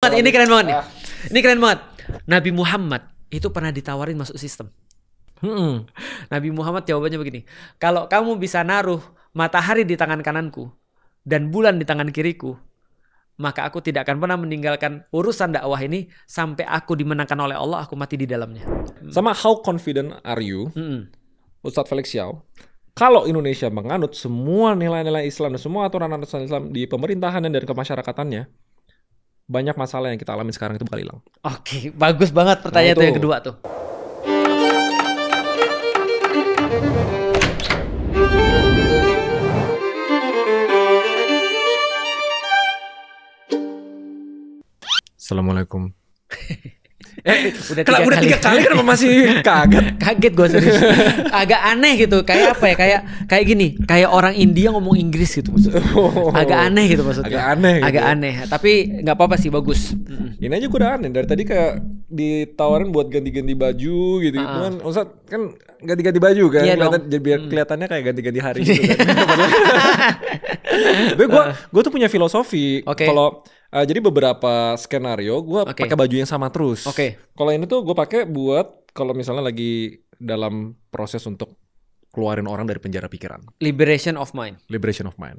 banget, ini keren banget nih. Ini keren banget. Nabi Muhammad itu pernah ditawarin masuk sistem. Nabi Muhammad jawabannya begini. Kalau kamu bisa naruh matahari di tangan kananku dan bulan di tangan kiriku, maka aku tidak akan pernah meninggalkan urusan dakwah ini sampai aku dimenangkan oleh Allah, aku mati di dalamnya. Sama how confident are you, Ustadz Felix Xiao, kalau Indonesia menganut semua nilai-nilai Islam dan semua aturan-aturan Islam di pemerintahan dan kemasyarakatan, banyak masalah yang kita alami sekarang itu bakal hilang. Oke, bagus banget pertanyaan itu yang kedua tuh. Assalamualaikum. Udah tiga kali kenapa masih kaget? Kaget gue serius. Agak aneh gitu. Kayak apa ya? Kayak gini. Kayak orang India ngomong Inggris gitu maksudnya. Agak aneh gitu maksudnya. Agak aneh. Tapi nggak apa-apa sih, bagus. Ini aja gue udah aneh. Dari tadi kayak ditawarin buat ganti-ganti baju gitu kan. Ustadz kan ganti-ganti baju kan. Iya biar kelihatannya kayak ganti-ganti hari gitu kan. Tapi gue tuh punya filosofi. Kalau jadi beberapa skenario gue pakai baju yang sama terus. Kalau ini tuh gue pakai buat kalau misalnya lagi dalam proses untuk keluarin orang dari penjara pikiran. Liberation of mind.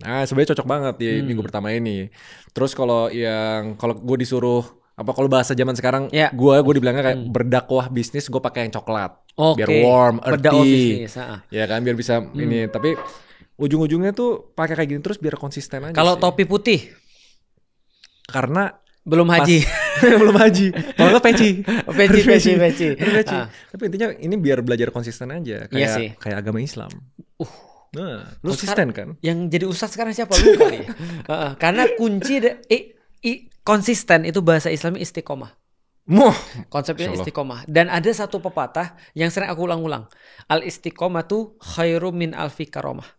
Nah, sebenarnya cocok banget di minggu pertama ini. Terus kalau gue disuruh kalau bahasa zaman sekarang, gue dibilangnya kayak berdakwah bisnis, gue pakai yang coklat. Biar warm, earthy. Ya kan, biar bisa ini. Tapi ujung-ujungnya tuh pakai kayak gini terus biar konsisten aja. Kalau topi putih? Karena belum haji. Belum haji. Kalau nggak peci. Peci. Tapi intinya ini biar belajar konsisten aja. Kayak agama Islam. Nah, konsisten kan. Yang jadi ustadz sekarang siapa lu kali? Karena kunci konsisten itu bahasa Islamnya istiqomah. Konsepnya istiqomah. Dan ada satu pepatah yang sering aku ulang-ulang. Al istiqomah tuh khairum min alfi karomah.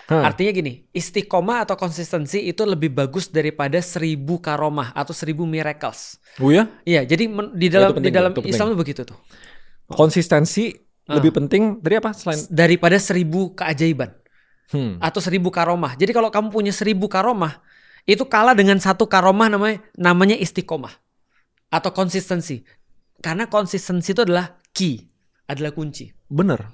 Artinya gini, istiqomah atau konsistensi itu lebih bagus daripada 1000 karomah atau 1000 miracles. Oh ya? Iya, jadi di dalam Islam itu begitu tuh. Konsistensi lebih penting dari apa selain daripada 1000 keajaiban atau 1000 karomah. Jadi kalau kamu punya 1000 karomah, itu kalah dengan satu karomah namanya istiqomah atau konsistensi. Karena konsistensi itu adalah key, adalah kunci. Bener.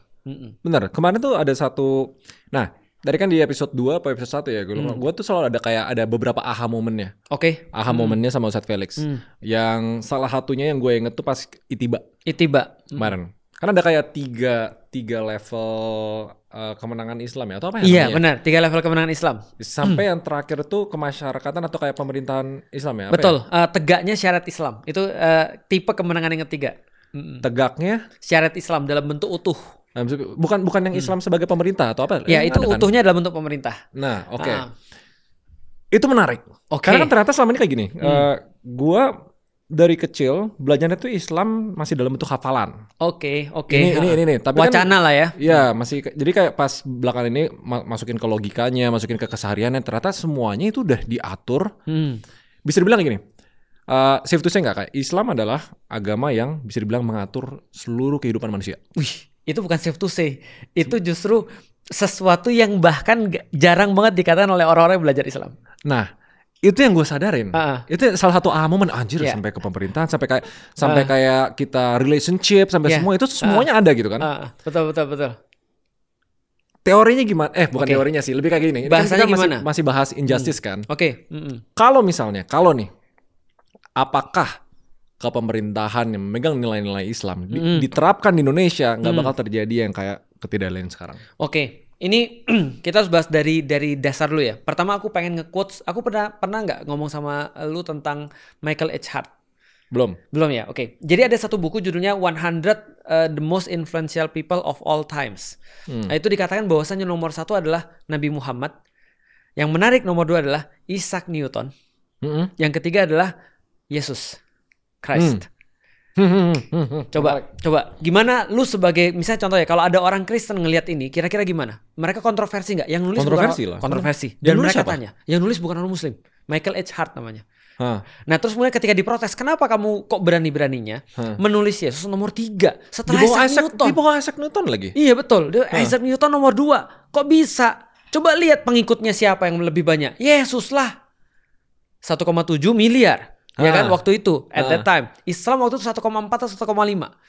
Kemarin tuh ada satu. Nah. Dari kan di episode 2 atau episode 1 ya, gue tuh selalu ada beberapa aha momennya. Aha momennya sama Ustadz Felix. Yang salah satunya yang gue inget tuh pas Itiba. Kemarin. Karena ada kayak tiga level kemenangan Islam ya, atau apa ya? Iya benar, 3 level kemenangan Islam. Sampai yang terakhir tuh kemasyarakatan atau kayak pemerintahan Islam ya? Betul, tegaknya syarat Islam. Itu tipe kemenangan yang ketiga. Tegaknya? Syarat Islam dalam bentuk utuh. Bukan yang Islam sebagai pemerintah atau apa? Ya itu utuhnya dalam bentuk pemerintah. Nah itu menarik. Karena kan ternyata selama ini kayak gini. Gua dari kecil belajarnya tuh Islam masih dalam bentuk hafalan. Ini. Tapi wacana lah ya. Iya masih. Jadi kayak pas belakangan ini masukin ke logikanya, masukin ke kesehariannya. Ternyata semuanya itu udah diatur. Bisa dibilang kayak gini. Safe to say nggak, kayak Islam adalah agama yang bisa dibilang mengatur seluruh kehidupan manusia. Itu bukan safe to say, itu justru sesuatu yang bahkan jarang banget dikatakan oleh orang-orang yang belajar Islam. Nah, itu yang gue sadarin. Itu salah satu momen anjir sampai ke pemerintahan, sampai kayak kita relationship, sampai semua itu semuanya ada gitu kan. Betul. Teorinya gimana? Bukan teorinya sih, lebih kayak gini. Bahasanya kan gimana? Masih bahas injustice kan. Kalau nih, apakah kepemerintahan yang memegang nilai-nilai Islam diterapkan di Indonesia, nggak bakal terjadi yang kayak ketidakadilan sekarang. Ini kita harus bahas dari dasar dulu ya. Pertama aku pengen nge-quotes, aku pernah nggak ngomong sama lu tentang Michael H. Hart? Belum ya. Jadi ada satu buku judulnya 100 The Most Influential People of All Times. Nah, itu dikatakan bahwasannya nomor 1 adalah Nabi Muhammad. Yang menarik nomor 2 adalah Isaac Newton. Yang ketiga adalah Yesus Christ. Coba gimana lu sebagai misalnya contoh ya, kalau ada orang Kristen ngelihat ini kira-kira gimana? Mereka kontroversi nggak? Yang nulis kontroversi. Dan mereka tanya, yang nulis bukan orang Muslim, Michael H. Hart namanya. Nah terus mulai ketika diprotes, kenapa kamu kok berani-beraninya menulis Yesus nomor 3 setelah di bawah Isaac Newton lagi? Iya betul, Isaac Newton nomor 2. Kok bisa? Coba lihat pengikutnya siapa yang lebih banyak. Yesus lah, 1,7 miliar. Ya kan waktu itu at that time Islam waktu itu 1,4 atau 1,5.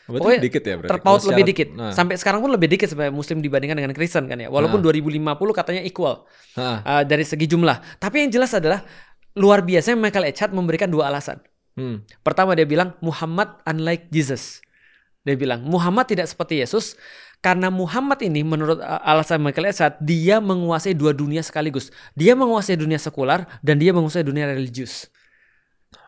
Pokoknya dikit ya berarti. Terpaut lebih dikit. Sampai sekarang pun lebih dikit sebenarnya Muslim dibandingkan dengan Kristen kan ya. Walaupun 2050 katanya equal dari segi jumlah. Tapi yang jelas adalah luar biasa Michael H. Hart memberikan 2 alasan. Pertama dia bilang Muhammad unlike Jesus. Dia bilang Muhammad tidak seperti Yesus karena Muhammad ini menurut alasan Michael H. Hart dia menguasai 2 dunia sekaligus. Dia menguasai dunia sekular dan dia menguasai dunia religius.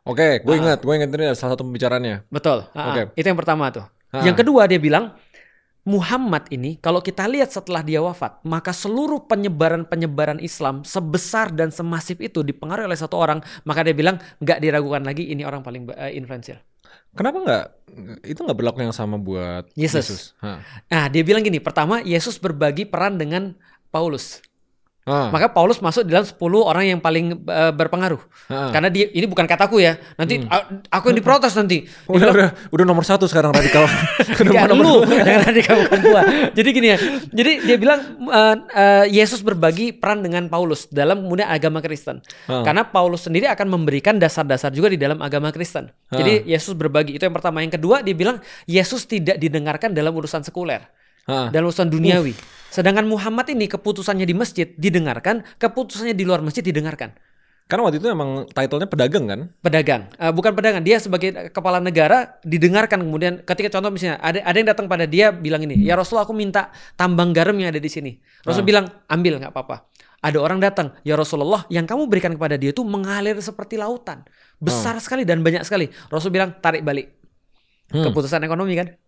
Oke, gue ingat ini salah satu pembicaraannya. Betul. Itu yang pertama tuh. Yang kedua dia bilang Muhammad ini kalau kita lihat setelah dia wafat, maka seluruh penyebaran Islam sebesar dan semasif itu dipengaruhi oleh satu orang, maka dia bilang nggak diragukan lagi ini orang paling influential. Kenapa itu nggak berlaku yang sama buat Yesus? Nah dia bilang gini, pertama Yesus berbagi peran dengan Paulus. Maka Paulus masuk dalam 10 orang yang paling berpengaruh. Karena dia ini bukan kataku ya. Nanti aku yang diprotes nanti. Udah nomor 1 sekarang radikal. Jangan lu, jangan radikal bukan gua. Jadi gini ya. Jadi dia bilang Yesus berbagi peran dengan Paulus dalam kemudian agama Kristen. Karena Paulus sendiri akan memberikan dasar-dasar juga di dalam agama Kristen. Jadi Yesus berbagi. Itu yang pertama. Yang kedua dia bilang Yesus tidak didengarkan dalam urusan sekuler. Dalam urusan duniawi. Sedangkan Muhammad ini keputusannya di masjid didengarkan, keputusannya di luar masjid didengarkan. Karena waktu itu emang title-nya pedagang kan? Pedagang, bukan pedagang. Dia sebagai kepala negara didengarkan. Kemudian ketika contoh misalnya ada yang datang pada dia bilang ini, ya Rasulullah aku minta tambang garam yang ada di sini. Rasul bilang ambil nggak apa-apa. Ada orang datang, ya Rasulullah yang kamu berikan kepada dia itu mengalir seperti lautan, besar sekali dan banyak sekali. Rasul bilang tarik balik. Keputusan ekonomi kan,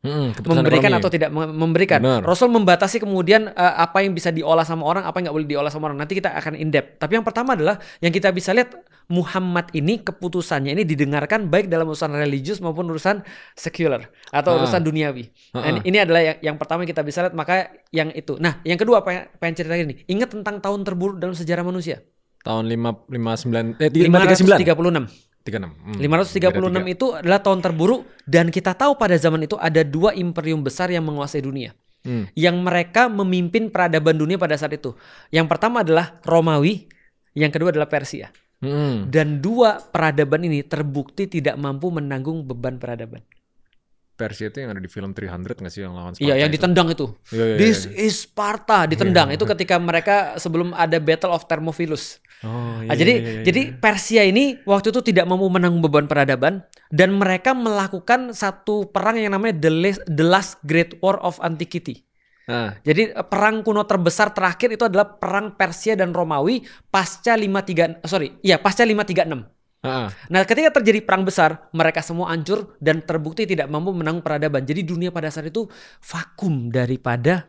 memberikan ekonomi. Atau tidak memberikan. Benar. Rasul membatasi kemudian apa yang bisa diolah sama orang, apa yang nggak boleh diolah sama orang. Nanti kita akan in depth. Tapi yang pertama adalah yang kita bisa lihat Muhammad ini keputusannya ini didengarkan baik dalam urusan religius maupun urusan sekuler atau urusan duniawi. Ini adalah yang pertama yang kita bisa lihat. Maka yang itu. Nah, yang kedua pengen cerita ini. Ingat tentang tahun terburuk dalam sejarah manusia. Tahun 536. 536 itu adalah tahun terburuk dan kita tahu pada zaman itu ada 2 imperium besar yang menguasai dunia. Yang mereka memimpin peradaban dunia pada saat itu. Yang pertama adalah Romawi, yang kedua adalah Persia. Dan 2 peradaban ini terbukti tidak mampu menanggung beban peradaban. Persia itu yang ada di film 300 nggak sih yang lawan Sparta? Iya, yang ditendang itu. This is Sparta, ditendang. Itu ketika mereka sebelum ada Battle of Thermophilus. Jadi Persia ini waktu itu tidak mampu menanggung beban peradaban dan mereka melakukan satu perang yang namanya The Last Great War of Antiquity. Jadi perang kuno terbesar terakhir itu adalah perang Persia dan Romawi pasca 536. Nah, ketika terjadi perang besar, mereka semua hancur dan terbukti tidak mampu menanggung peradaban. Jadi dunia pada saat itu vakum daripada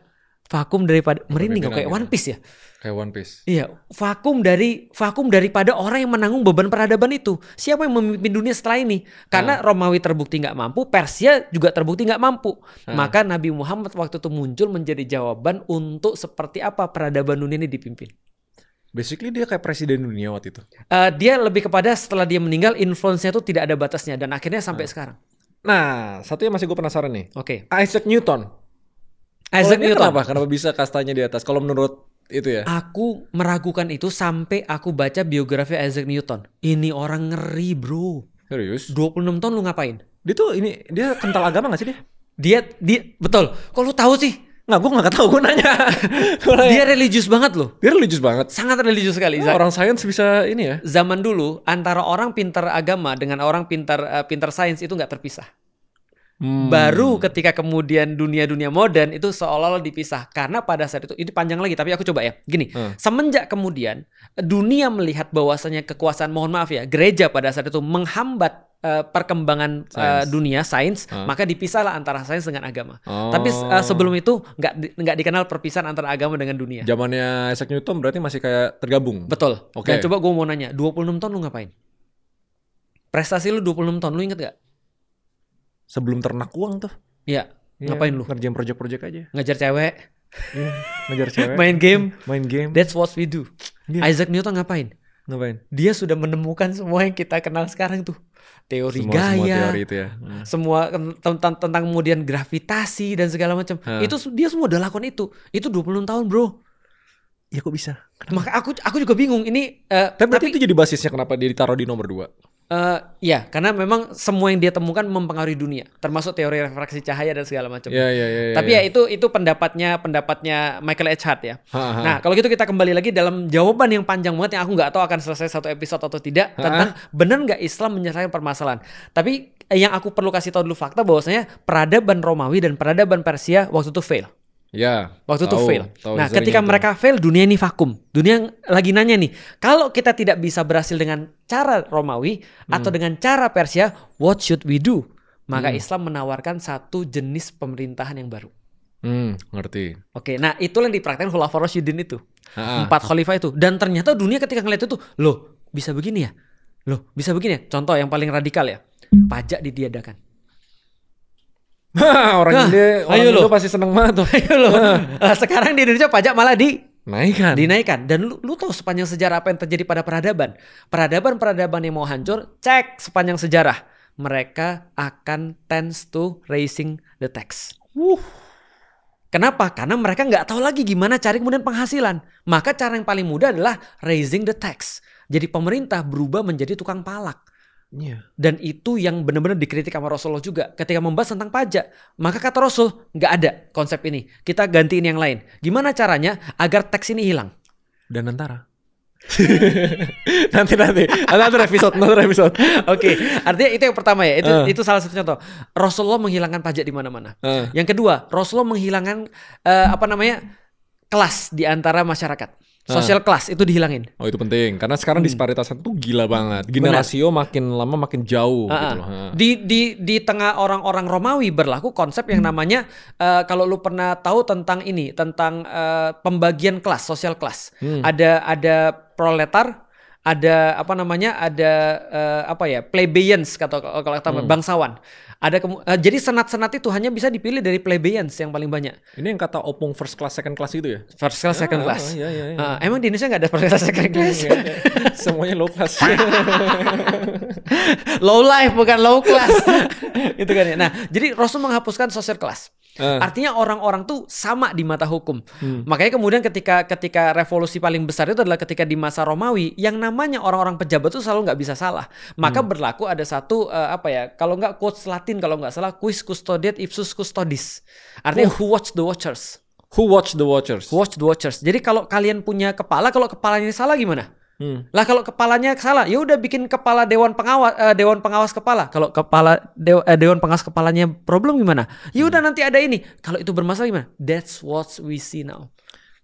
merinding kayak One Piece ya. Kayak One Piece. Iya, vakum daripada orang yang menanggung beban peradaban itu. Siapa yang memimpin dunia setelah ini? Karena Romawi terbukti nggak mampu, Persia juga terbukti nggak mampu. Maka Nabi Muhammad waktu itu muncul menjadi jawaban untuk seperti apa peradaban dunia ini dipimpin. Basically dia kayak presiden dunia waktu itu. Dia lebih kepada setelah dia meninggal influence-nya itu tidak ada batasnya dan akhirnya sampai sekarang. Nah, satu yang masih gue penasaran nih. Oke. Isaac Newton. Kenapa bisa kastanya di atas? Kalau menurut itu ya? Aku meragukan itu sampai aku baca biografi Isaac Newton. Ini orang ngeri, bro. Serius? 26 tahun lu ngapain? Dia kental agama gak sih dia? Dia betul. Kok lu tahu sih? Nggak, gue nggak tahu, gue nanya. Dia religius banget loh. Dia religius banget. Sangat religius sekali. Orang sains bisa ini ya. Zaman dulu antara orang pintar agama dengan orang pintar sains itu nggak terpisah. Baru ketika kemudian dunia modern itu seolah-olah dipisah. Karena pada saat itu, ini panjang lagi tapi aku coba ya. Gini, semenjak kemudian dunia melihat bahwasanya kekuasaan, mohon maaf ya, gereja pada saat itu menghambat perkembangan dunia sains, maka dipisahlah antara sains dengan agama. Tapi sebelum itu nggak dikenal perpisahan antara agama dengan dunia. Zamannya Isaac Newton berarti masih kayak tergabung. Betul. Dan coba gue mau nanya, 26 tahun lu ngapain? Prestasi lu 26 tahun, lu inget gak? Sebelum ternak uang tuh. Iya. Ngapain lu? Ngerjain project-project aja. Ngejar cewek. Ngejar cewek. Main game. That's what we do. Isaac Newton ngapain? Dia sudah menemukan semua yang kita kenal sekarang tuh. Teori gaya. Semua teori itu ya. Semua tentang kemudian gravitasi dan segala macam. Itu dia semua udah lakukan itu. Itu 26 tahun, bro. Ya kok bisa? Maka aku juga bingung ini. Tapi itu jadi basisnya kenapa dia ditaruh di nomor 2? Ya, karena memang semua yang dia temukan mempengaruhi dunia, termasuk teori refraksi cahaya dan segala macam. Tapi ya itu pendapatnya Michael H. Hart ya. Nah, kalau gitu kita kembali lagi dalam jawaban yang panjang banget yang aku nggak tahu akan selesai satu episode atau tidak tentang benar nggak Islam menyelesaikan permasalahan. Tapi yang aku perlu kasih tahu dulu fakta bahwasanya peradaban Romawi dan peradaban Persia waktu itu fail. Ya, waktu itu fail. Nah, ketika mereka fail, dunia ini vakum. Dunia lagi nanya nih, kalau kita tidak bisa berhasil dengan cara Romawi atau dengan cara Persia, what should we do? Maka Islam menawarkan satu jenis pemerintahan yang baru. Ngerti. Oke, nah itulah yang dipraktikkan Khulafaur Rasyidin itu. 4 khalifah itu. Dan ternyata dunia ketika ngeliat itu, loh bisa begini ya? Loh bisa begini ya? Contoh yang paling radikal ya, pajak ditiadakan. Orang Indo pasti seneng banget tuh. Sekarang di Indonesia pajak malah dinaikkan. Dan lu tahu sepanjang sejarah apa yang terjadi pada peradaban yang mau hancur, cek sepanjang sejarah mereka akan tends to raising the tax. Kenapa? Karena mereka nggak tahu lagi gimana cari kemudian penghasilan. Maka cara yang paling mudah adalah raising the tax. Jadi pemerintah berubah menjadi tukang palak. Dan itu yang benar-benar dikritik sama Rasulullah juga ketika membahas tentang pajak. Maka kata Rasul, nggak ada konsep ini, kita gantiin yang lain. Gimana caranya agar teks ini hilang? Dan antara nanti another episode. Oke, artinya itu yang pertama ya. Itu salah satu contoh. Rasulullah menghilangkan pajak di mana-mana. Yang kedua, Rasulullah menghilangkan kelas di antara masyarakat. Social class itu dihilangin. Oh, itu penting karena sekarang disparitasan tuh gila banget. Rasio makin lama makin jauh gitu loh. Di tengah orang-orang Romawi berlaku konsep yang namanya kalau lu pernah tahu tentang pembagian kelas, social class. Ada proletar, ada plebeians kalau kata bangsawan. Jadi senat-senat itu hanya bisa dipilih dari plebeians yang paling banyak. Ini yang kata opung first class, second class gitu ya? First class, second class. Emang di Indonesia nggak ada first class, second class? Semuanya low class. Low life bukan low class. Itu kan ya. Nah, jadi Rasul menghapuskan social class. Artinya orang-orang tuh sama di mata hukum. Makanya kemudian ketika revolusi paling besar itu adalah ketika di masa Romawi, yang namanya orang-orang pejabat itu selalu nggak bisa salah. Maka berlaku ada satu kalau nggak quotes Latin kalau nggak salah, quis custodiet ipsus custodis. Artinya who watch the watchers. Who watch the watchers. Watch the watchers. Jadi kalau kalian punya kepala, kalau kepalanya salah gimana? Lah kalau kepalanya salah, ya udah bikin kepala dewan pengawas kepala. Kalau dewan pengawas kepalanya problem gimana? Ya udah nanti ada ini. Kalau itu bermasalah gimana? That's what we see now.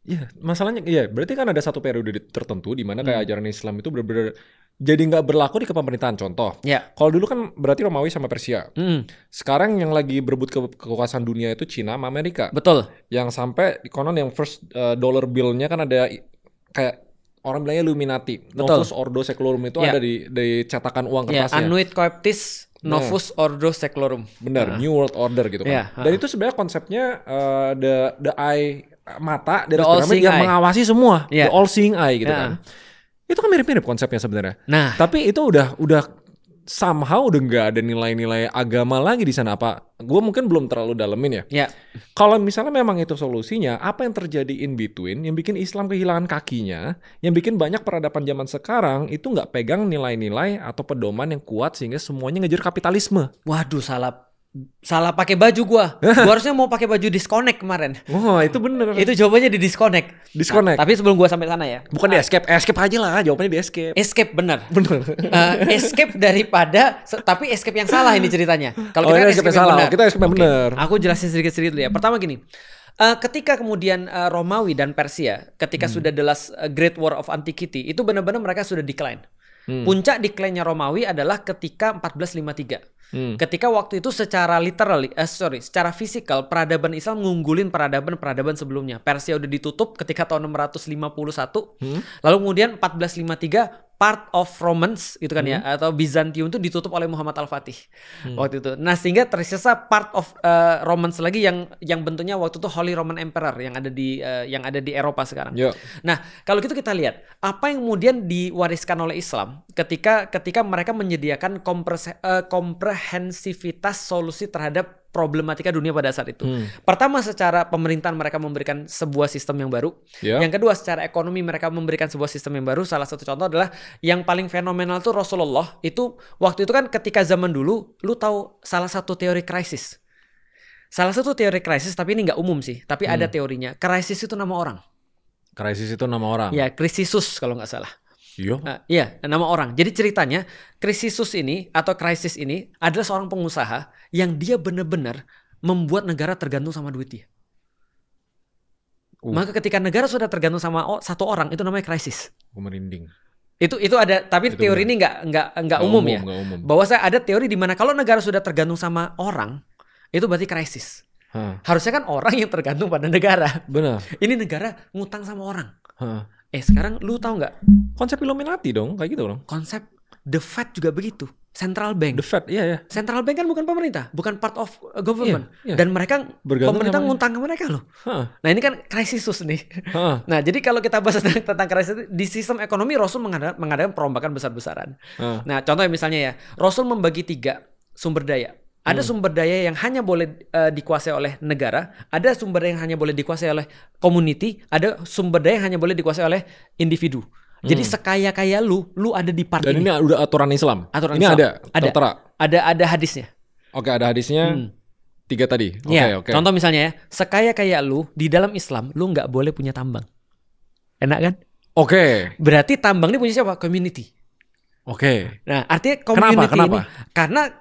Ya, masalahnya berarti kan ada satu periode tertentu di mana kayak ajaran Islam itu benar-benar jadi nggak berlaku di kepemerintahan. Contoh, kalau dulu kan berarti Romawi sama Persia. Sekarang yang lagi berebut kekuasaan dunia itu Cina sama Amerika. Betul. Yang sampai konon yang first dollar bill-nya kan ada kayak orang bilangnya Illuminati. Novus Ordo Seclorum itu ada di cetakan uang kertasnya. Annuit Coeptis Novus Ordo Seclorum. Benar, New World Order gitu kan. Dan itu sebenarnya konsepnya the eye, mata dari piramid yang mengawasi semua. The all seeing eye gitu kan. Itu kan mirip-mirip konsepnya sebenarnya. Nah, tapi itu udah somehow udah nggak ada nilai-nilai agama lagi di sana. Apa? Gue mungkin belum terlalu dalemin ya. Kalau misalnya memang itu solusinya, apa yang terjadi in between yang bikin Islam kehilangan kakinya, yang bikin banyak peradaban zaman sekarang itu nggak pegang nilai-nilai atau pedoman yang kuat sehingga semuanya ngejar kapitalisme. Waduh, salah pakai baju gua harusnya mau pakai baju disconnect kemarin. Oh, itu bener. Itu jawabannya di disconnect. Disconnect. Tapi sebelum gua sampai sana ya. Bukan di escape aja lah, jawabannya di escape. Escape bener. Escape daripada, tapi escape yang salah ini ceritanya. Kalau kita escape yang salah, kita escape yang bener. Aku jelasin sedikit dulu ya. Pertama gini. Ketika kemudian Romawi dan Persia, ketika sudah the last Great War of Antiquity, itu benar-benar mereka sudah decline. Puncak decline-nya Romawi adalah ketika 1453. Ketika waktu itu secara secara fisikal peradaban Islam ngunggulin peradaban sebelumnya. Persia udah ditutup ketika tahun 651. Lalu kemudian 1453 part of Romans gitu kan ya, atau Bizantium itu ditutup oleh Muhammad Al-Fatih waktu itu. Nah, sehingga tersisa part of Romans lagi yang bentuknya waktu itu Holy Roman Emperor yang ada di Eropa sekarang. Nah, kalau gitu kita lihat apa yang kemudian diwariskan oleh Islam ketika mereka menyediakan komprehensivitas solusi terhadap problematika dunia pada saat itu. Pertama, secara pemerintahan mereka memberikan sebuah sistem yang baru. Yang kedua, secara ekonomi mereka memberikan sebuah sistem yang baru. Salah satu contoh adalah yang paling fenomenal tuh Rasulullah itu waktu itu kan ketika zaman dulu, lu tahu salah satu teori krisis. Salah satu teori krisis, tapi ini nggak umum sih, tapi ada teorinya. Krisis itu nama orang. Krisis itu nama orang. Ya, Krisisus kalau nggak salah. Iya, nama orang. Jadi ceritanya Krisisus ini atau krisis ini adalah seorang pengusaha yang dia benar-benar membuat negara tergantung sama duit dia. Maka ketika negara sudah tergantung sama satu orang, itu namanya krisis. Merinding. Itu ada, tapi itu teori benar. ini nggak umum ya. Bahwa saya ada teori di mana kalau negara sudah tergantung sama orang, itu berarti krisis. Harusnya kan orang yang tergantung pada negara. Benar. Ini negara ngutang sama orang. Sekarang lu tahu nggak? Konsep Illuminati dong, kayak gitu dong. Konsep The Fed juga begitu. Central Bank. The Fed, iya. Central Bank kan bukan pemerintah, bukan part of government. Iya. Dan mereka pemerintah ngutang ke mereka loh. Nah ini kan krisisus nih. Nah jadi kalau kita bahas tentang krisis di sistem ekonomi, Rasul mengadakan perombakan besar-besaran. Nah contohnya misalnya ya, Rasul membagi 3 sumber daya. Ada sumber daya yang hanya boleh dikuasai oleh negara, ada sumber daya yang hanya boleh dikuasai oleh community, ada sumber daya yang hanya boleh dikuasai oleh individu. Jadi sekaya-kaya lu ada di part ini. Dan ini udah aturan Islam. Aturan ini Islam. Tertera. Ada hadisnya. Oke, ada hadisnya. 3 tadi. Oke. Contoh misalnya ya, sekaya-kaya lu di dalam Islam, lu nggak boleh punya tambang. Enak kan? Oke. Berarti tambang ini punya siapa? Community. Oke. Nah, artinya community ini karena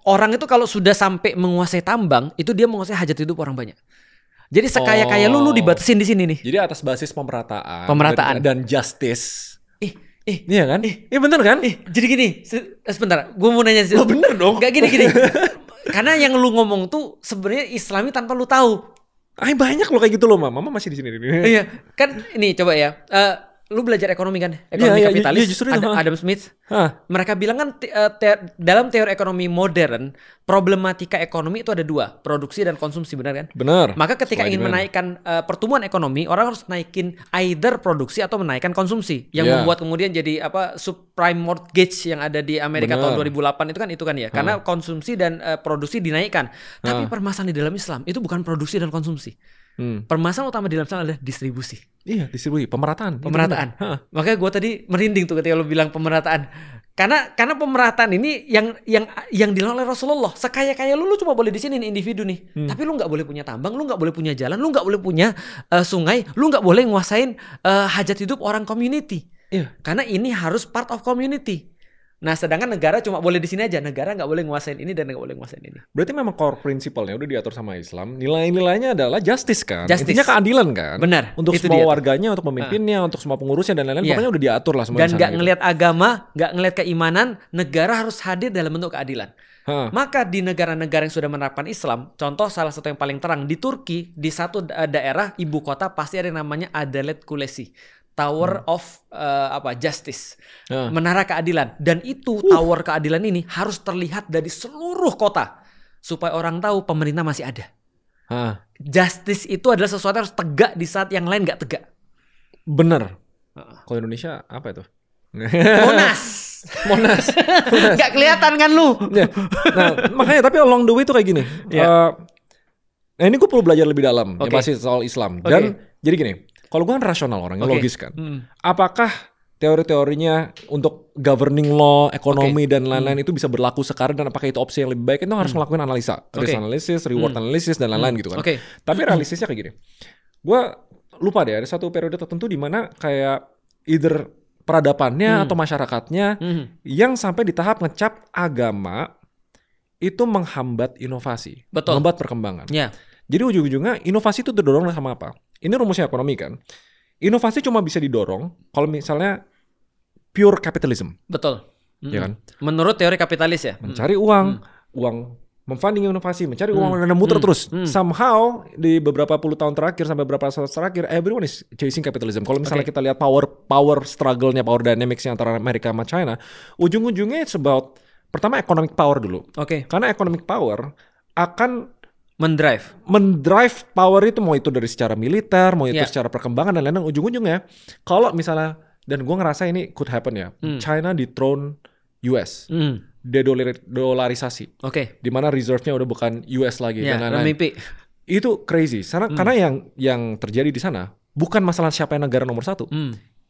orang itu kalau sudah sampai menguasai tambang, itu dia menguasai hajat hidup orang banyak. Jadi sekaya-kaya lu dibatasin di sini nih. Jadi atas basis pemerataan dan justice. Iya kan? Bener kan? Jadi gini, sebentar, gue mau nanya. Lo bener dong? Gak gini. Karena yang lu ngomong tuh sebenarnya Islami tanpa lu tahu. Banyak lo kayak gitu loh, Mama masih di sini. Iya, kan ini coba ya. Lu belajar ekonomi kan? Ekonomi kapitalis. Justru itu, Adam Smith. Mereka bilang kan dalam teori ekonomi modern, problematika ekonomi itu ada 2, produksi dan konsumsi, benar kan? Benar. Maka ketika ingin menaikkan pertumbuhan ekonomi, orang harus naikin either produksi atau menaikkan konsumsi. Yang membuat kemudian jadi subprime mortgage yang ada di Amerika tahun 2008 itu kan ya. Karena konsumsi dan produksi dinaikkan. Tapi permasalahan di dalam Islam itu bukan produksi dan konsumsi. Permasalahan utama di dalam Islam adalah distribusi. Iya, distribusi, pemerataan. Makanya gue tadi merinding tuh ketika lo bilang pemerataan. Karena pemerataan ini yang dilakukan oleh Rasulullah. Sekaya-kaya lu cuma boleh di sini individu nih. Tapi lu nggak boleh punya tambang, lu nggak boleh punya jalan, lu nggak boleh punya sungai, lu nggak boleh nguasain hajat hidup orang community. Iya. Karena ini harus part of community. Nah, sedangkan negara cuma boleh di sini aja. Negara nggak boleh nguasain ini dan nggak boleh nguasain ini. Berarti memang core principle-nya udah diatur sama Islam. Nilai-nilainya adalah justice kan? Intinya keadilan kan? Benar. Untuk semua warganya, untuk pemimpinnya, untuk semua pengurusnya dan lain-lain. Pokoknya udah diatur lah semua. Dan nggak ngelihat agama, nggak ngelihat keimanan, negara harus hadir dalam bentuk keadilan. Maka di negara-negara yang sudah menerapkan Islam, contoh salah satu yang paling terang di Turki, di satu daerah ibu kota pasti ada yang namanya Adalet Kulesi. Tower of Justice, menara keadilan, dan itu tower keadilan ini harus terlihat dari seluruh kota supaya orang tahu pemerintah masih ada. Justice itu adalah sesuatu yang harus tegak di saat yang lain nggak tegak. Bener. Kalau Indonesia apa itu? Monas. Nggak kelihatan kan lu? Nah makanya tapi along the way itu kayak gini. Nah ini gue perlu belajar lebih dalam. Ya pasti soal Islam. Dan jadi gini. Kalau gue kan rasional orangnya, logis kan. Apakah teori-teorinya untuk governing law, ekonomi dan lain-lain itu bisa berlaku sekarang dan apakah itu opsi yang lebih baik? Itu harus melakukan analisa, risk analysis, reward analysis dan lain-lain gitu kan. Tapi realistisnya kayak gini. Gue lupa deh ada satu periode tertentu di mana kayak either peradabannya atau masyarakatnya yang sampai di tahap ngecap agama itu menghambat inovasi, menghambat perkembangan. Jadi ujung-ujungnya inovasi itu terdorong sama apa? Ini rumusnya ekonomi kan. Inovasi cuma bisa didorong kalau misalnya pure capitalism. Betul. Ya kan? Menurut teori kapitalis ya. Mencari uang memfunding inovasi, mencari uang dan muter terus. Somehow di beberapa puluh tahun terakhir sampai beberapa tahun terakhir, everyone is chasing capitalism. Kalau misalnya kita lihat power struggle-nya, power dynamics-nya antara Amerika sama China, ujung-ujungnya it's about pertama economic power dulu. Karena economic power akan mendrive power itu, mau itu dari secara militer, mau itu secara perkembangan dan lain-lain. Ujung-ujungnya kalau misalnya, dan gue ngerasa ini could happen ya, China dethrone US. dedolarisasi. Di mana reserve-nya udah bukan US lagi dan lain-lain. Mimpi. Itu crazy. Karena yang terjadi di sana bukan masalah siapa yang negara nomor satu.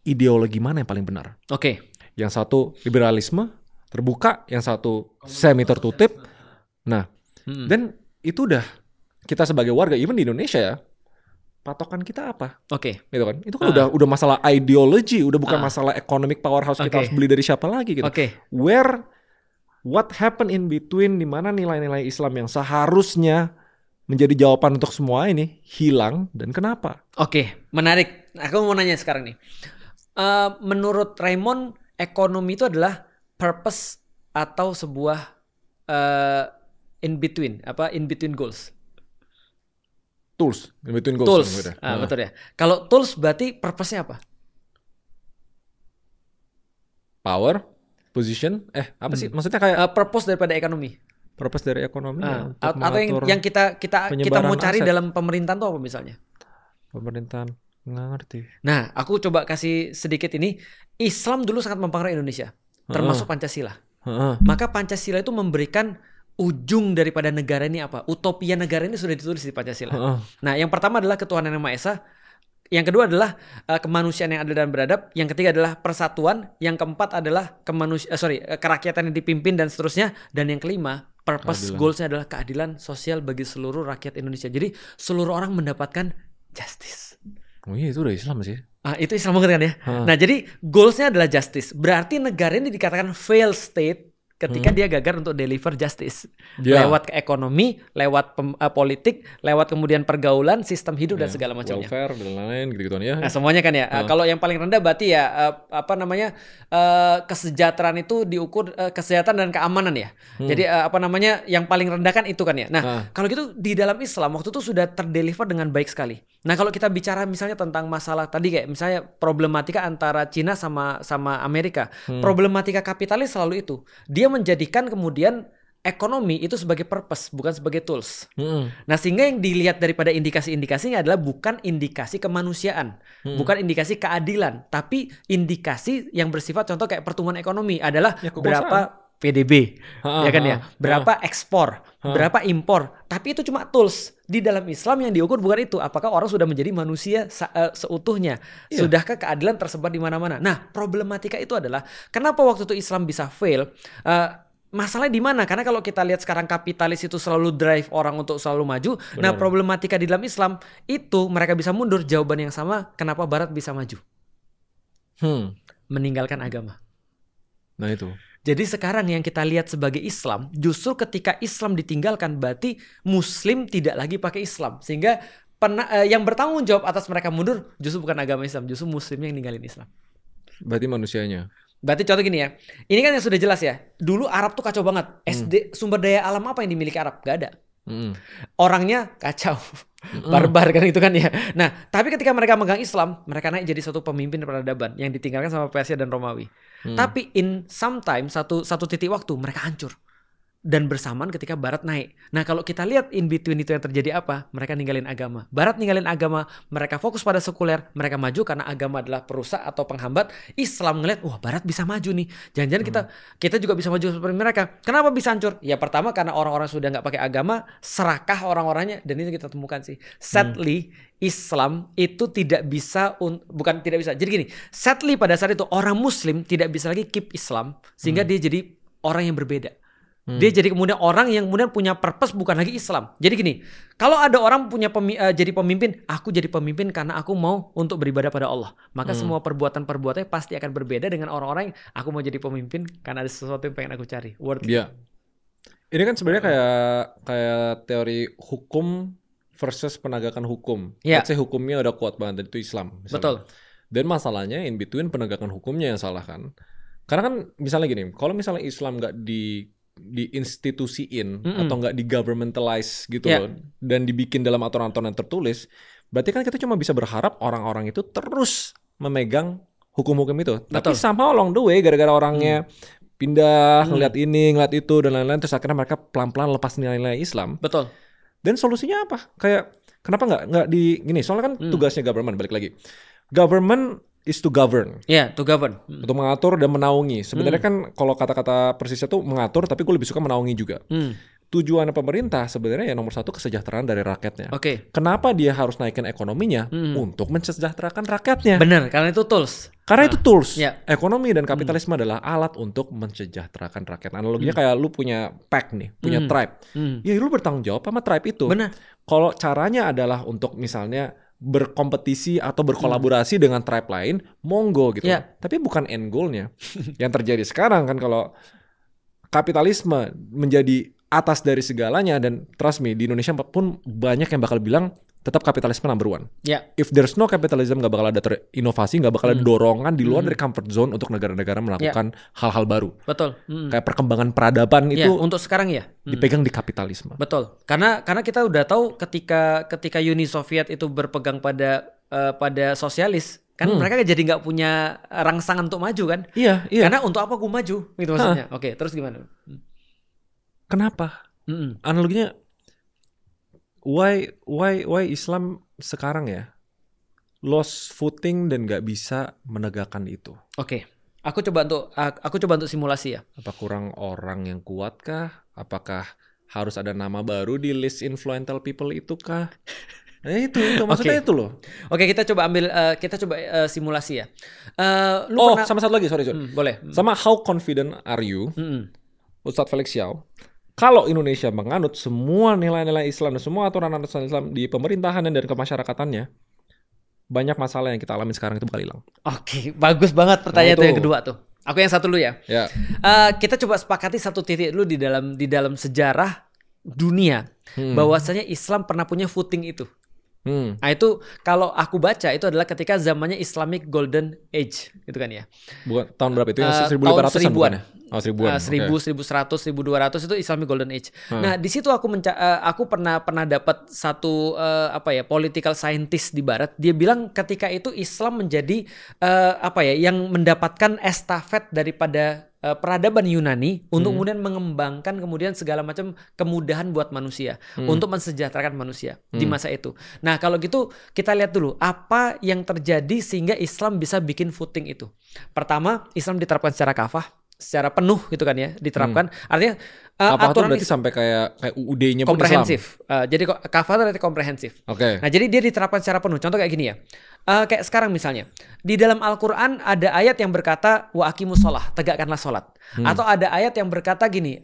Ideologi mana yang paling benar. Yang satu liberalisme terbuka, yang satu semi tertutup. Nah, dan itu udah kita sebagai warga, even di Indonesia ya, patokan kita apa? Gitu kan? Itu kan udah masalah ideologi, udah bukan masalah economic powerhouse kita harus beli dari siapa lagi gitu. What happened in between, di mana nilai-nilai Islam yang seharusnya menjadi jawaban untuk semua ini hilang dan kenapa? Menarik. Aku mau nanya sekarang nih. Menurut Raymond, ekonomi itu adalah purpose atau sebuah in between goals? Tools, in between goals. Betul ya. Kalau tools berarti purpose-nya apa? Power, position, apa sih? Maksudnya kayak purpose daripada ekonomi. Purpose dari ekonomi atau yang kita mau cari dalam pemerintahan itu apa misalnya? Pemerintahan nggak ngerti. Nah, aku coba kasih sedikit ini. Islam dulu sangat mempengaruhi Indonesia, termasuk Pancasila. Maka Pancasila itu memberikan ujung daripada negara ini apa? Utopia negara ini sudah ditulis di Pancasila. Nah, yang pertama adalah ketuhanan yang Maha Esa. Yang kedua adalah kemanusiaan yang adil dan beradab. Yang ketiga adalah persatuan. Yang keempat adalah kerakyatan yang dipimpin dan seterusnya. Dan yang kelima, purpose goals-nya adalah keadilan sosial bagi seluruh rakyat Indonesia. Jadi seluruh orang mendapatkan justice. Oh iya, itu udah Islam sih. Itu Islam banget kan ya. Nah, jadi goals-nya adalah justice. Berarti negara ini dikatakan failed state ketika dia gagal untuk deliver justice. Lewat ke ekonomi, lewat politik, lewat kemudian pergaulan, sistem hidup dan segala macamnya. Welfare dan lain-lain gitu-gituan ya. Nah, semuanya kan ya. Kalau yang paling rendah berarti ya kesejahteraan itu diukur kesehatan dan keamanan ya. Jadi yang paling rendah kan itu kan ya. Nah, kalau gitu di dalam Islam waktu itu sudah terdeliver dengan baik sekali. Nah, kalau kita bicara misalnya tentang masalah tadi kayak misalnya problematika antara Cina sama Amerika. Problematika kapitalis selalu itu. Dia menjadikan kemudian ekonomi itu sebagai purpose, bukan sebagai tools. Nah, sehingga yang dilihat daripada indikasi-indikasinya adalah bukan indikasi kemanusiaan, bukan indikasi keadilan, tapi indikasi yang bersifat contoh kayak pertumbuhan ekonomi adalah berapa PDB, ya kan ya, berapa ekspor, berapa impor. Tapi itu cuma tools. Di dalam Islam yang diukur bukan itu. Apakah orang sudah menjadi manusia seutuhnya? Sudahkah keadilan tersebar di mana-mana? Nah, problematika itu adalah kenapa waktu itu Islam bisa fail? Masalahnya di mana? Karena kalau kita lihat sekarang kapitalis itu selalu drive orang untuk selalu maju. Benar. Nah, problematika di dalam Islam itu mereka bisa mundur. Jawaban yang sama, kenapa Barat bisa maju? Meninggalkan agama. Nah itu. Jadi sekarang yang kita lihat sebagai Islam, justru ketika Islam ditinggalkan berarti Muslim tidak lagi pakai Islam. Sehingga yang bertanggung jawab atas mereka mundur justru bukan agama Islam, justru Muslimnya yang ninggalin Islam. Berarti manusianya. Berarti contoh gini ya, ini kan yang sudah jelas ya. Dulu Arab tuh kacau banget. Sumber daya alam apa yang dimiliki Arab? Gak ada. Orangnya kacau, barbar kan itu kan ya. Nah, tapi ketika mereka megang Islam, mereka naik jadi satu pemimpin peradaban yang ditinggalkan sama Persia dan Romawi. Tapi in sometime satu titik waktu mereka hancur. Dan bersamaan ketika Barat naik. Nah, kalau kita lihat in between itu yang terjadi apa? Mereka ninggalin agama. Barat ninggalin agama, mereka fokus pada sekuler, mereka maju karena agama adalah perusak atau penghambat. Islam ngeliat, wah Barat bisa maju nih. Jangan-jangan kita juga bisa maju seperti mereka. Kenapa bisa hancur? Ya pertama karena orang-orang sudah nggak pakai agama, serakah orang-orangnya, dan itu kita temukan sih. Sadly, Islam itu tidak bisa, bukan tidak bisa. Jadi gini, sadly pada saat itu orang Muslim tidak bisa lagi keep Islam, sehingga dia jadi orang yang berbeda. Dia jadi kemudian orang yang kemudian punya purpose bukan lagi Islam. Jadi gini, kalau ada orang punya jadi pemimpin, aku jadi pemimpin karena aku mau untuk beribadah pada Allah. Maka semua perbuatan-perbuatannya pasti akan berbeda dengan orang-orang yang aku mau jadi pemimpin karena ada sesuatu yang pengen aku cari. Iya. Ini kan sebenarnya kayak teori hukum versus penegakan hukum. Let's say hukumnya udah kuat banget, dan itu Islam. Misalnya. Betul. Dan masalahnya in between penegakan hukumnya yang salah kan. Karena kan misalnya gini, kalau misalnya Islam nggak diinstitusiin atau nggak di-governmentalize gitu loh, dan dibikin dalam aturan-aturan yang tertulis, berarti kan kita cuma bisa berharap orang-orang itu terus memegang hukum-hukum itu. Betul. Tapi somehow along the way, gara-gara orangnya pindah, ngeliat ini, ngeliat itu, dan lain-lain, terus akhirnya mereka pelan-pelan lepas nilai-nilai Islam. Betul. Dan solusinya apa? Kayak kenapa nggak di gini? Soalnya kan tugasnya government, balik lagi. Government is to govern. Yeah, to govern. Untuk mengatur dan menaungi. Sebenarnya kan kalau kata-kata persisnya tuh mengatur, tapi gue lebih suka menaungi juga. Tujuan pemerintah sebenarnya ya nomor satu kesejahteraan dari rakyatnya. Kenapa dia harus naikin ekonominya? Untuk mensejahterakan rakyatnya. Bener, karena itu tools. Karena itu tools. Ekonomi dan kapitalisme adalah alat untuk mensejahterakan rakyat. Analoginya kayak lu punya pack nih, punya tribe. Ya lu bertanggung jawab sama tribe itu. Bener. Kalau caranya adalah untuk misalnya berkompetisi atau berkolaborasi dengan tribe lain, monggo gitu. Tapi bukan end goalnya. Yang terjadi sekarang kan kalau kapitalisme menjadi atas dari segalanya, dan trust me, di Indonesia pun banyak yang bakal bilang tetap kapitalisme number one. If there's no capitalism, gak bakal ada inovasi, gak bakal ada dorongan di luar dari comfort zone untuk negara-negara melakukan hal-hal baru. Betul. Kayak perkembangan peradaban itu untuk sekarang ya dipegang di kapitalisme. Betul. Karena kita udah tahu ketika Uni Soviet itu berpegang pada sosialis, kan mereka jadi nggak punya rangsangan untuk maju kan? Iya. Karena untuk apa gue maju? Gitu maksudnya. Oke, terus gimana? Kenapa? Analoginya why Islam sekarang ya lost footing dan nggak bisa menegakkan itu? Oke. Aku coba untuk simulasi ya. Apa kurang orang yang kuat kah? Apakah harus ada nama baru di list influential people itu kah? Nah itu maksudnya itu loh. Oke, kita coba simulasi ya. Sama satu lagi, sorry. Boleh. Sama how confident are you, Ustadz Felix Xiao, kalau Indonesia menganut semua nilai-nilai Islam dan semua aturan-aturan Islam di pemerintahan dan kemasyarakatan, banyak masalah yang kita alami sekarang itu bakal hilang. Oke, bagus banget pertanyaan itu yang kedua tuh. Aku yang satu dulu ya. Kita coba sepakati satu titik dulu di dalam sejarah dunia bahwasanya Islam pernah punya footing itu. Nah itu kalau aku baca itu adalah ketika zamannya Islamic Golden Age gitu kan ya. Bukan tahun berapa itu? 1800-an bukan ya? Oh, 1000-an. 1000, 1100, 1200 itu Islamic Golden Age. Nah, di situ aku pernah dapat satu political scientist di barat, dia bilang ketika itu Islam menjadi yang mendapatkan estafet daripada peradaban Yunani untuk kemudian mengembangkan kemudian segala macam kemudahan buat manusia untuk mensejahterakan manusia di masa itu. Nah, kalau gitu kita lihat dulu apa yang terjadi sehingga Islam bisa bikin footing itu. Pertama, Islam diterapkan secara kafah, secara penuh gitu kan ya, diterapkan. Artinya aturan berarti sampai kayak UUD-nya pun komprehensif. Jadi kafah itu artinya komprehensif. Nah, jadi dia diterapkan secara penuh. Contoh kayak gini ya. Kayak sekarang misalnya, di dalam Al-Quran ada ayat yang berkata wa aqimus shalah, tegakkanlah sholat. Atau ada ayat yang berkata gini,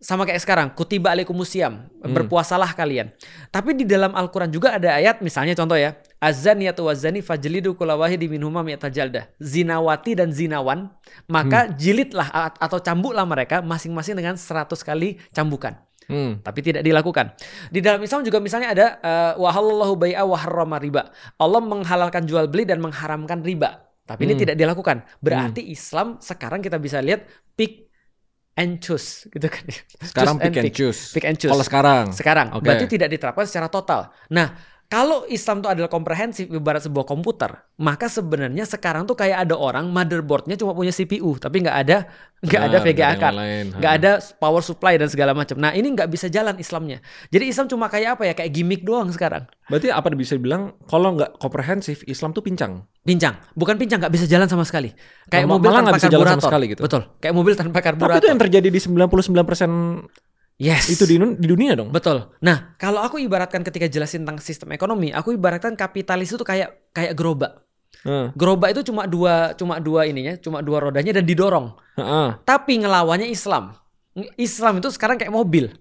sama kayak sekarang, kutiba alaikumusiyam, berpuasalah kalian. Tapi di dalam Al-Quran juga ada ayat, misalnya contoh ya, az-zaniyatu waz-zani fajlidu kulla wahidin minhuma mi'ata jaldah. Zinawati dan zinawan, maka jilidlah atau cambuklah mereka masing-masing dengan 100 kali cambukan. Tapi tidak dilakukan. Di dalam Islam juga misalnya ada wa halallahu bai'a wa harrama riba. Allah menghalalkan jual beli dan mengharamkan riba. Tapi ini tidak dilakukan. Berarti Islam sekarang kita bisa lihat pick and choose gitu kan. Sekarang pick and choose. Kalau sekarang berarti tidak diterapkan secara total. Nah, kalau Islam itu adalah komprehensif ibarat sebuah komputer, maka sebenarnya sekarang tuh kayak ada orang motherboardnya cuma punya CPU tapi nggak ada VGA card, nggak ada power supply dan segala macam. Nah ini nggak bisa jalan Islamnya. Jadi Islam cuma kayak apa ya, kayak gimmick doang sekarang. Berarti apa bisa dibilang kalau nggak komprehensif Islam tuh pincang? Bukan pincang, nggak bisa jalan sama sekali. Kayak mobil tanpa karburator. Gitu. Betul, kayak mobil tanpa karburator. Tapi itu yang terjadi di 99%. Yes. Itu di dunia dong. Betul. Nah, kalau aku ibaratkan ketika jelasin tentang sistem ekonomi, aku ibaratkan kapitalis itu kayak gerobak. Gerobak itu cuma dua rodanya dan didorong. Tapi ngelawannya Islam. Islam itu sekarang kayak mobil.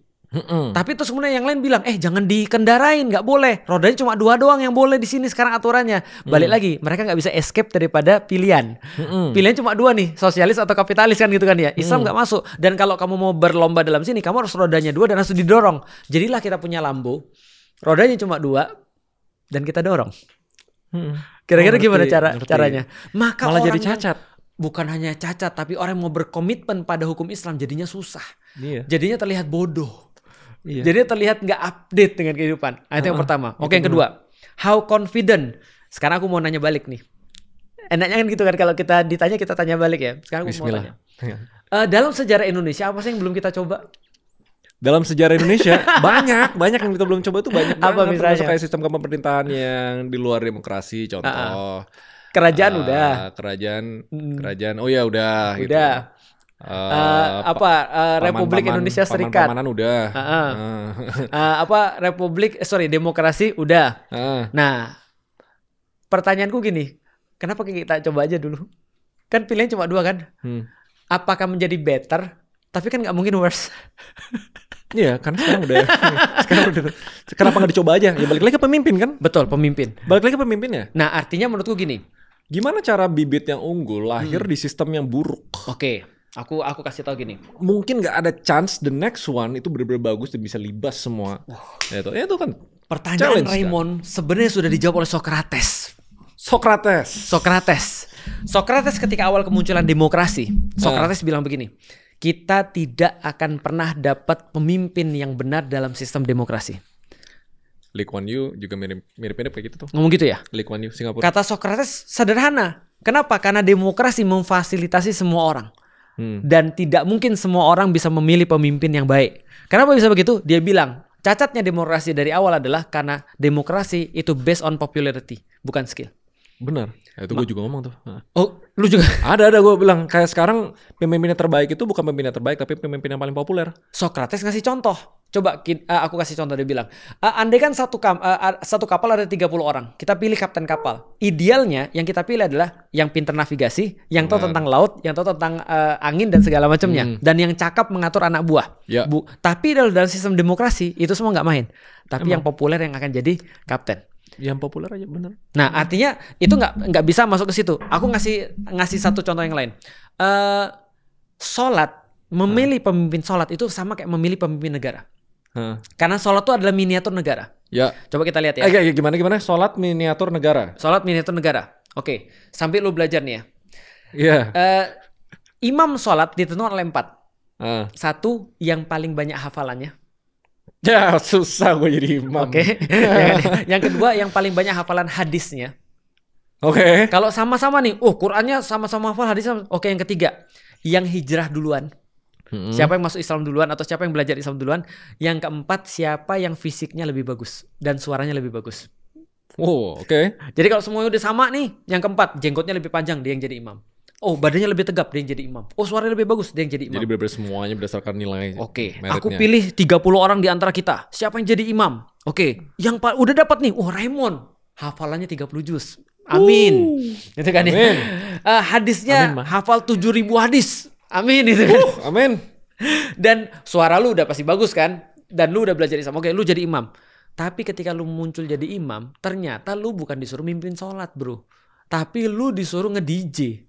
Tapi terus kemudian yang lain bilang, jangan dikendarain, nggak boleh. Rodanya cuma 2 doang yang boleh di sini sekarang aturannya. Balik lagi, mereka nggak bisa escape daripada pilihan. Pilihan cuma 2 nih, sosialis atau kapitalis kan gitu kan ya. Islam nggak masuk. Dan kalau kamu mau berlomba dalam sini, kamu harus rodanya 2 dan harus didorong. Jadilah kita punya Lambo, rodanya cuma 2 dan kita dorong. Kira-kira gimana caranya? Maka malah jadi cacat. Bukan hanya cacat, tapi orang yang mau berkomitmen pada hukum Islam jadinya susah. Jadinya terlihat bodoh. Jadi terlihat nggak update dengan kehidupan. Itu yang pertama. Oke, yang kedua, how confident. Sekarang aku mau nanya balik nih. Enaknya kan gitu kan kalau kita ditanya kita tanya balik ya. Sekarang aku mau tanya. Dalam sejarah Indonesia apa sih yang belum kita coba? Dalam sejarah Indonesia banyak yang kita belum coba tuh banyak apa banget. Misalnya Kayak sistem kepemerintahan yang di luar demokrasi contoh. Kerajaan udah. Kerajaan. Oh ya udah. Udah. Gitu. Republik Indonesia Serikat. Pamanan udah. Demokrasi udah. Nah, pertanyaanku gini, kenapa kita coba aja dulu? Kan pilihan cuma 2 kan? Apakah menjadi better? Tapi kan nggak mungkin worse. Iya, karena sekarang udah. Kenapa nggak dicoba aja? Ya balik lagi ke pemimpin kan? Betul, pemimpin. Balik lagi ke pemimpinnya. Nah, artinya menurutku gini. Gimana cara bibit yang unggul lahir di sistem yang buruk? Oke, aku kasih tahu gini. Mungkin nggak ada chance the next one itu benar-benar bagus dan bisa libas semua. Itu kan pertanyaan Raymond kan? Sebenarnya sudah dijawab oleh Socrates. Socrates ketika awal kemunculan demokrasi, Socrates bilang begini. Kita tidak akan pernah dapat pemimpin yang benar dalam sistem demokrasi. Lee Kuan Yew juga mirip-mirip kayak gitu tuh. Ngomong gitu ya? Lee Kuan Yew, Singapura. Kata Socrates sederhana. Kenapa? Karena demokrasi memfasilitasi semua orang. Dan tidak mungkin semua orang bisa memilih pemimpin yang baik. Kenapa bisa begitu? Dia bilang, cacatnya demokrasi dari awal adalah karena demokrasi itu based on popularity, bukan skill. Benar. Itu gue juga ngomong tuh. Oh, lu juga? Ada gue bilang kayak sekarang pemimpin yang terbaik itu bukan pemimpin yang terbaik tapi pemimpin yang paling populer. Socrates ngasih contoh. Coba aku kasih contoh, dia bilang, andai kan satu kapal ada 30 orang, kita pilih kapten kapal. Idealnya yang kita pilih adalah yang pintar navigasi, yang tahu tentang laut, yang tahu tentang angin dan segala macamnya, dan yang cakap mengatur anak buah. Ya. Tapi dalam sistem demokrasi itu semua nggak main. Tapi yang populer yang akan jadi kapten. Yang populer aja bener. Nah, artinya itu nggak bisa masuk ke situ. Aku ngasih satu contoh yang lain. Sholat, memilih pemimpin sholat itu sama kayak memilih pemimpin negara. Karena sholat itu adalah miniatur negara. Ya. Coba kita lihat ya. Gimana? Sholat miniatur negara. Sholat miniatur negara. Oke, sampai lu belajar nih ya. Iya. Imam sholat ditentukan oleh 4. Satu, yang paling banyak hafalannya. Ya susah gue jadi imam. Oke. Yang kedua, yang paling banyak hafalan hadisnya. Oke. Kalau sama-sama nih, Qurannya sama-sama hafal, hadisnya. Oke, yang ketiga, yang hijrah duluan. Siapa yang masuk Islam duluan atau siapa yang belajar Islam duluan. Yang keempat, siapa yang fisiknya lebih bagus dan suaranya lebih bagus. Oke. Jadi kalau semuanya udah sama nih, yang keempat, jenggotnya lebih panjang, dia yang jadi imam. Badannya lebih tegap, dia yang jadi imam. Suaranya lebih bagus, dia yang jadi imam. Jadi benar-benar semuanya berdasarkan nilai. Oke, aku pilih 30 orang di antara kita. Siapa yang jadi imam? Oke, yang udah dapat nih. Raymond, hafalannya 30 juz. Amin. Gitu kan ya. Hadisnya hafal 7.000 hadis. Amin itu kan. Amin. Dan suara lu udah pasti bagus kan? Dan lu udah belajar Islam. Oke, lu jadi imam. Tapi ketika lu muncul jadi imam, ternyata lu bukan disuruh mimpin sholat, bro. Tapi lu disuruh nge-DJ.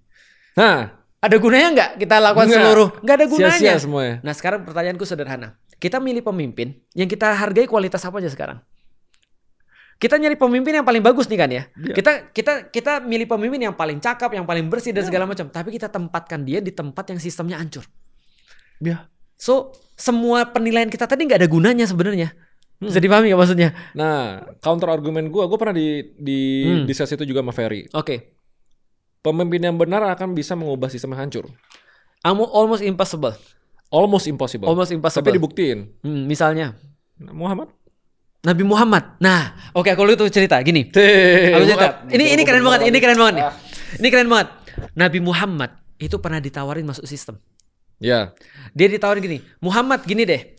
Ada gunanya nggak kita lakukan seluruh? Nggak ada gunanya. Sia-sia semuanya. Nah, sekarang pertanyaanku sederhana. Kita milih pemimpin yang kita hargai kualitas apa aja sekarang? Kita nyari pemimpin yang paling bagus nih kan ya. Kita milih pemimpin yang paling cakap, yang paling bersih dan segala macam. Tapi kita tempatkan dia di tempat yang sistemnya hancur. So, semua penilaian kita tadi nggak ada gunanya sebenarnya. Bisa dipahami nggak maksudnya? Nah, counter argumen gue pernah di discuss itu juga sama Ferry. Oke. Pemimpin yang benar akan bisa mengubah sistem yang hancur. Almost impossible. Almost impossible. Tapi dibuktiin. Misalnya Nabi Muhammad. Nah, oke, kalau itu cerita gini. Aku cerita. Ini keren banget. Ini keren banget. Nabi Muhammad itu pernah ditawarin masuk sistem. Ya. Dia ditawarin gini. Muhammad, gini deh.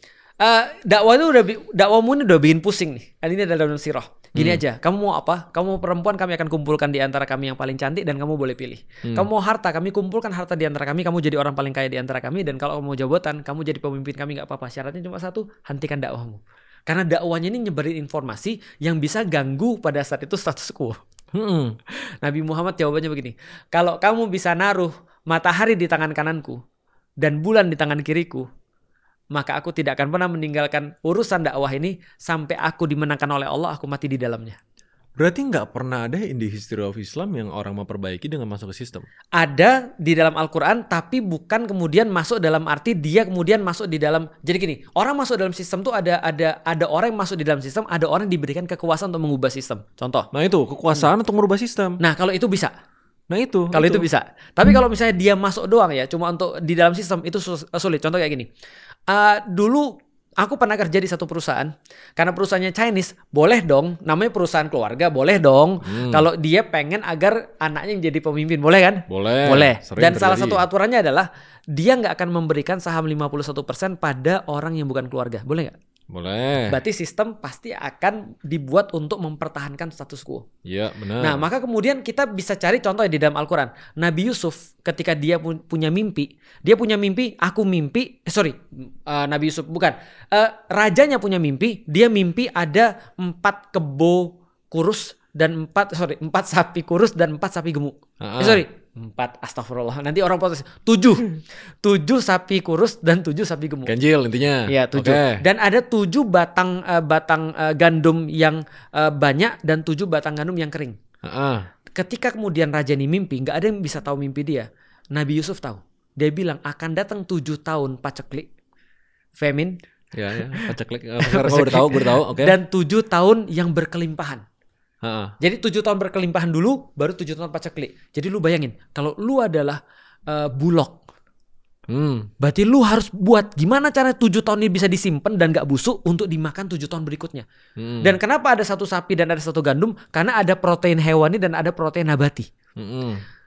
Dakwahmu ini udah bikin pusing nih. Ini adalah dalam sirah. Gini aja, kamu mau apa? Kamu mau perempuan, kami akan kumpulkan di antara kami yang paling cantik dan kamu boleh pilih. Kamu mau harta, kami kumpulkan harta di antara kami, kamu jadi orang paling kaya di antara kami, dan kalau kamu mau jabatan, kamu jadi pemimpin kami, nggak apa-apa. Syaratnya cuma satu, hentikan dakwahmu. Karena dakwahnya ini nyebarin informasi yang bisa ganggu pada saat itu status quo. Nabi Muhammad jawabannya begini, kalau kamu bisa naruh matahari di tangan kananku dan bulan di tangan kiriku, maka aku tidak akan pernah meninggalkan urusan dakwah ini sampai aku dimenangkan oleh Allah, aku mati di dalamnya. Berarti nggak pernah ada in the history of Islam yang orang memperbaiki dengan masuk ke sistem? Ada di dalam Al-Quran, tapi bukan kemudian masuk dalam arti dia kemudian masuk di dalam. Jadi gini, orang masuk dalam sistem tuh ada orang yang masuk di dalam sistem, ada orang yang diberikan kekuasaan untuk mengubah sistem. Contoh. Nah itu, kekuasaan untuk merubah sistem. Nah kalau itu bisa. Nah itu. Kalau itu bisa. Tapi kalau misalnya dia masuk doang ya, cuma untuk di dalam sistem, itu sulit. Contoh kayak gini. Dulu Aku pernah kerja di satu perusahaan, karena perusahaannya Chinese, boleh dong, namanya perusahaan keluarga, boleh dong. Kalau dia pengen agar anaknya yang jadi pemimpin, boleh kan? Boleh. Dan salah satu aturannya adalah dia nggak akan memberikan saham 51% pada orang yang bukan keluarga, boleh nggak? Boleh. Berarti sistem pasti akan dibuat untuk mempertahankan status quo. Iya, benar. Nah, maka kemudian kita bisa cari contoh di dalam Al-Quran. Nabi Yusuf ketika dia punya mimpi, Nabi Yusuf bukan. Rajanya punya mimpi, dia mimpi ada 4 kebo kurus dan 4 sapi kurus dan 4 sapi gemuk. 4, astagfirullah. Nanti orang protes. 7 sapi kurus dan 7 sapi gemuk. Ganjil intinya. Iya, 7. Okay. Dan ada 7 batang gandum yang banyak dan 7 batang gandum yang kering. Ketika kemudian raja ini mimpi, nggak ada yang bisa tahu mimpi dia. Nabi Yusuf tahu. Dia bilang akan datang 7 tahun paceklik, famine. Ya, paceklik. Gue udah tahu. Okay. Dan 7 tahun yang berkelimpahan. Jadi 7 tahun berkelimpahan dulu, baru 7 tahun paceklik. Jadi lu bayangin, kalau lu adalah bulog, berarti lu harus buat gimana cara 7 tahun ini bisa disimpan dan gak busuk untuk dimakan 7 tahun berikutnya. Dan kenapa ada 1 sapi dan ada 1 gandum? Karena ada protein hewani dan ada protein nabati.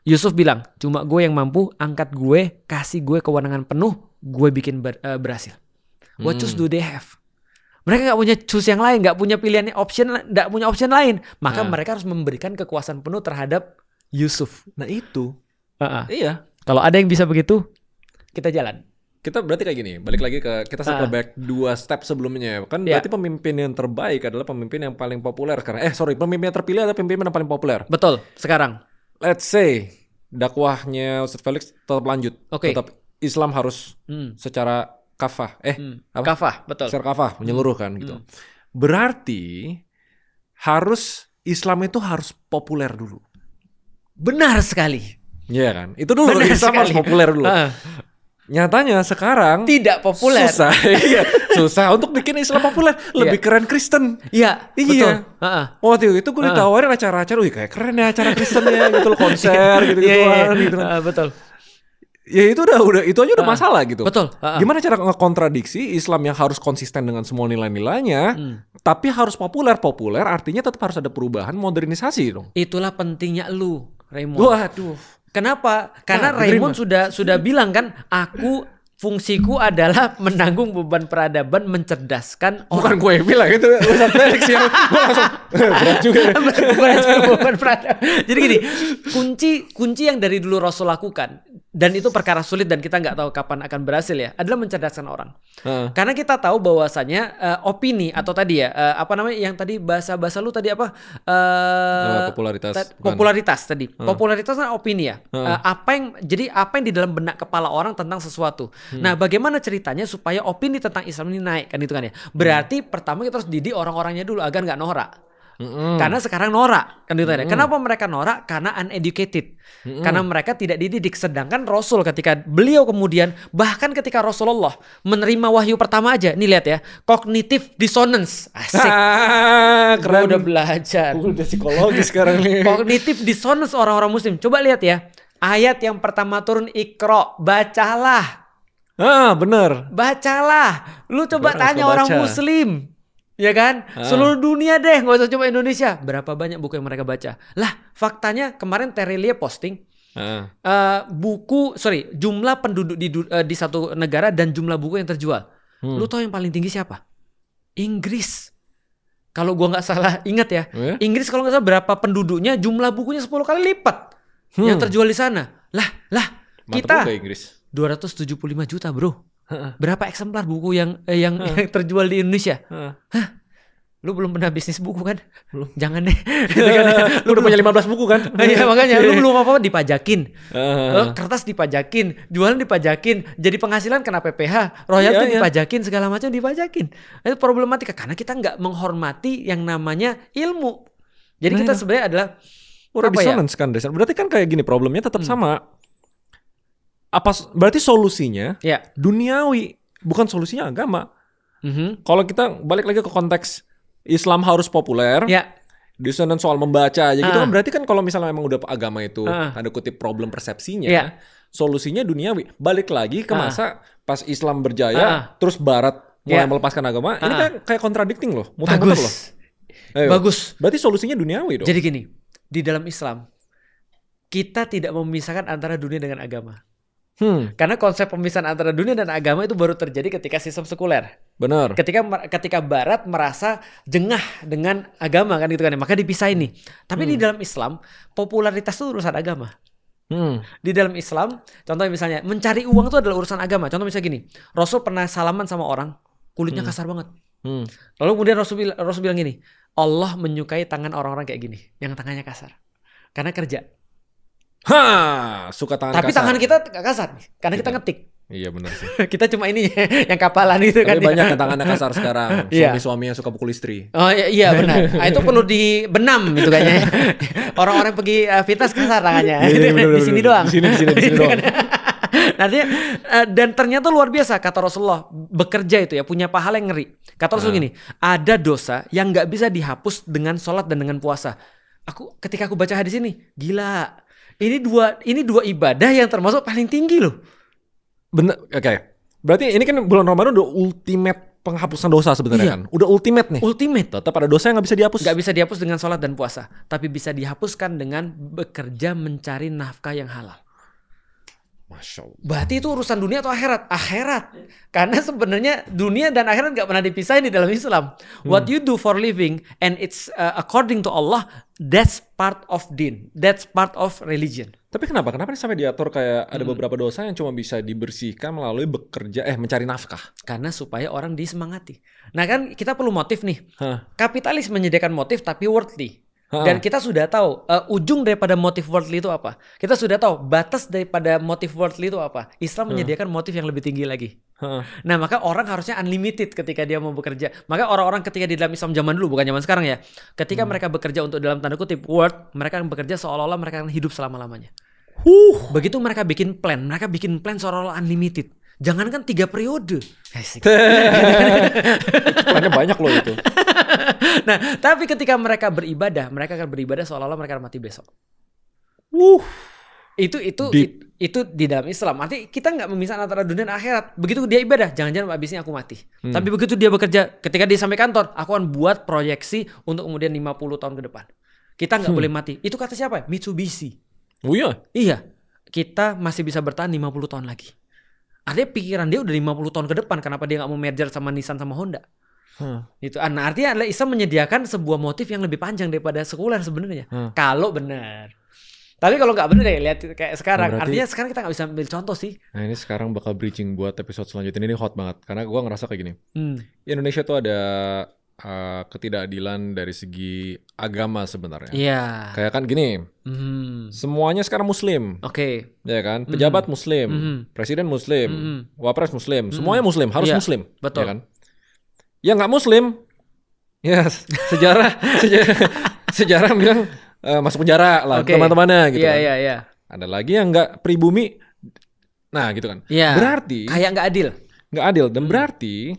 Yusuf bilang, cuma gue yang mampu, angkat gue, kasih gue kewenangan penuh, gue bikin berhasil. What choice do they have? Mereka gak punya choose yang lain, gak punya pilihan gak punya option lain. Maka mereka harus memberikan kekuasaan penuh terhadap Yusuf. Nah itu. Iya. Kalau ada yang bisa begitu, kita jalan. Kita berarti kayak gini, balik lagi ke kita circle back 2 step sebelumnya. Kan berarti pemimpin yang terbaik adalah pemimpin yang paling populer sekarang. Pemimpin yang terpilih adalah pemimpin yang paling populer. Betul, sekarang. Let's say dakwahnya Ustadz Felix tetap lanjut. Tetap Islam harus secara kafah. Kafah, betul. Secara kafah, menyeluruh kan gitu. Berarti harus Islam itu harus populer dulu. Benar sekali. Iya kan? Itu dulu Islam harus populer dulu. Nyatanya sekarang tidak populer. Susah. Iya, susah untuk bikin Islam populer. Lebih keren Kristen. Iya, betul. Waktu itu gue ditawarin acara-acara, wih kayak keren ya acara Kristen ya gitu loh, konser gitu-gituan gitu. Betul. Ya itu itu aja udah masalah gitu. Betul. Gimana cara ngekontradiksi Islam yang harus konsisten dengan semua nilai-nilainya, tapi harus populer artinya tetap harus ada perubahan, modernisasi dong. Itulah pentingnya lu, Raymond. Waduh. Kenapa? Karena Raymond sudah bilang kan, fungsiku adalah menanggung beban peradaban, mencerdaskan orang. Bukan gue yang bilang itu, Ustadz Felix yang gue langsung berat juga. Beban peradaban. Jadi gini, kunci yang dari dulu Rasul lakukan, dan itu perkara sulit dan kita nggak tahu kapan akan berhasil ya, adalah mencerdaskan orang. Karena kita tahu bahwasanya opini atau tadi ya yang tadi bahasa lu tadi apa? Popularitas tadi. Popularitas kan opini ya. Apa yang di dalam benak kepala orang tentang sesuatu. Nah, bagaimana ceritanya supaya opini tentang Islam ini naik kan itu kan ya. Berarti pertama kita harus didik orang-orangnya dulu agar nggak norak. Karena sekarang norak kan itu kan ya. Kenapa mereka norak? Karena uneducated. Karena mereka tidak dididik. Sedangkan Rasul ketika beliau kemudian, bahkan ketika Rasulullah menerima wahyu pertama aja, nih lihat ya, cognitive dissonance. Asik. Gue udah belajar. Udah psikologi sekarang nih. Cognitive dissonance orang-orang muslim. Coba lihat ya. Ayat yang pertama turun, Iqra, bacalah. Bener. Bacalah. Lu coba tanya orang muslim. Ya kan? Seluruh dunia deh, gak usah cuma Indonesia. Berapa banyak buku yang mereka baca? Lah, faktanya kemarin Terelia posting jumlah penduduk di satu negara dan jumlah buku yang terjual. Lu tahu yang paling tinggi siapa? Inggris. Kalau gua nggak salah ingat ya, Inggris kalau nggak salah berapa penduduknya, jumlah bukunya 10 kali lipat yang terjual di sana. Lah, kita 275 juta bro. Berapa eksemplar buku yang terjual di Indonesia? Lu belum pernah bisnis buku kan? Belum. Jangan deh. Lu udah punya 15 buku kan? Iya makanya lu belum apa-apa dipajakin. Kertas dipajakin, jualan dipajakin, jadi penghasilan kena PPh, royalti dipajakin, segala macam dipajakin. Itu problematika karena kita nggak menghormati yang namanya ilmu. Jadi kita sebenarnya adalah dissonance kan. Berarti kan kayak gini, problemnya tetap sama. Berarti solusinya duniawi, bukan solusinya agama. Kalau kita balik lagi ke konteks Islam harus populer, dissonance soal membaca aja gitu kan, berarti kan kalau misalnya memang udah agama itu ada kutip problem persepsinya, solusinya duniawi. Balik lagi ke masa pas Islam berjaya, terus Barat mulai melepaskan agama. Ini kan kayak contradicting loh. Muter-muter loh. Bagus. Berarti solusinya duniawi dong. Jadi gini, di dalam Islam kita tidak memisahkan antara dunia dengan agama. Karena konsep pemisahan antara dunia dan agama itu baru terjadi ketika sistem sekuler. Benar. Ketika Barat merasa jengah dengan agama kan gitu kan, maka dipisahin nih. Tapi di dalam Islam popularitas itu urusan agama. Di dalam Islam, contohnya misalnya mencari uang itu adalah urusan agama. Contoh misalnya gini, Rasul pernah salaman sama orang kulitnya kasar banget. Lalu kemudian Rasul bilang gini, Allah menyukai tangan orang-orang kayak gini, yang tangannya kasar, karena kerja. Suka tangan tapi kasar. Tangan kita gak kasar karena kita ngetik. Iya benar sih. Kita cuma ini yang kapalan itu kan. Tapi banyak yang tangannya kasar sekarang. Suami-suami yang suka pukul istri. Oh iya benar. Itu perlu dibenam itu kayaknya. Orang-orang pergi fitness kasar tangannya. Di sini doang. Di sini doang. Nanti dan ternyata luar biasa kata Rasulullah, bekerja itu ya punya pahala yang ngeri. Kata Rasul gini, ada dosa yang nggak bisa dihapus dengan sholat dan dengan puasa. Ketika aku baca hadis ini, gila. Ini dua ibadah yang termasuk paling tinggi loh. Bener, oke. Berarti ini kan bulan Ramadan udah ultimate penghapusan dosa sebenarnya kan. Udah ultimate nih. Ultimate. Tetap ada dosa yang nggak bisa dihapus. Nggak bisa dihapus dengan sholat dan puasa, tapi bisa dihapuskan dengan bekerja mencari nafkah yang halal. Masya Allah. Berarti itu urusan dunia atau akhirat? Akhirat. Karena sebenarnya dunia dan akhirat gak pernah dipisahin di dalam Islam. What you do for living and it's according to Allah, that's part of din. That's part of religion. Tapi kenapa sampai diatur kayak ada beberapa dosa yang cuma bisa dibersihkan melalui mencari nafkah? Karena supaya orang disemangati. Nah kan kita perlu motif nih. Kapitalis menyediakan motif tapi worldly. Dan kita sudah tahu ujung daripada motif worldly itu apa. Kita sudah tahu batas daripada motif worldly itu apa. Islam menyediakan motif yang lebih tinggi lagi. Nah maka orang harusnya unlimited ketika dia mau bekerja. Maka orang-orang ketika di dalam Islam zaman dulu, bukan zaman sekarang ya, ketika mereka bekerja untuk dalam tanda kutip world, mereka akan bekerja seolah-olah mereka akan hidup selama-lamanya. Begitu mereka bikin plan seolah-olah unlimited. Jangankan 3 periode. Plannya banyak loh itu. Nah, tapi ketika mereka akan beribadah seolah-olah mereka akan mati besok. Itu di dalam Islam. Artinya kita nggak memisahkan antara dunia dan akhirat. Begitu dia ibadah, jangan-jangan abisnya aku mati. Tapi begitu dia bekerja, ketika dia sampai kantor, aku akan buat proyeksi untuk kemudian 50 tahun ke depan. Kita nggak boleh mati. Itu kata siapa? Mitsubishi. Oh iya? Iya. Kita masih bisa bertahan 50 tahun lagi. Artinya pikiran dia udah 50 tahun ke depan. Kenapa dia nggak mau merger sama Nissan sama Honda? Itu. Nah, artinya adalah Islam menyediakan sebuah motif yang lebih panjang daripada sekuler sebenarnya. Kalau benar. Tapi kalau nggak benar ya lihat kayak sekarang. Berarti, artinya sekarang kita nggak bisa ambil contoh sih. Nah ini sekarang bakal bridging buat episode selanjutnya. Ini hot banget. Karena gue ngerasa kayak gini. Indonesia tuh ada ketidakadilan dari segi agama sebenarnya. Iya. Kayak kan gini. Semuanya sekarang Muslim. Oke. Ya kan. Pejabat Muslim. Presiden Muslim. Wapres Muslim. Semuanya Muslim. Harus Muslim. Betul. Ya kan? Yang nggak Muslim, ya sejarah bilang masuk penjara lah teman-temannya gitu. Iya. Ada lagi yang nggak pribumi, nah gitu kan. Berarti kayak nggak adil. Dan berarti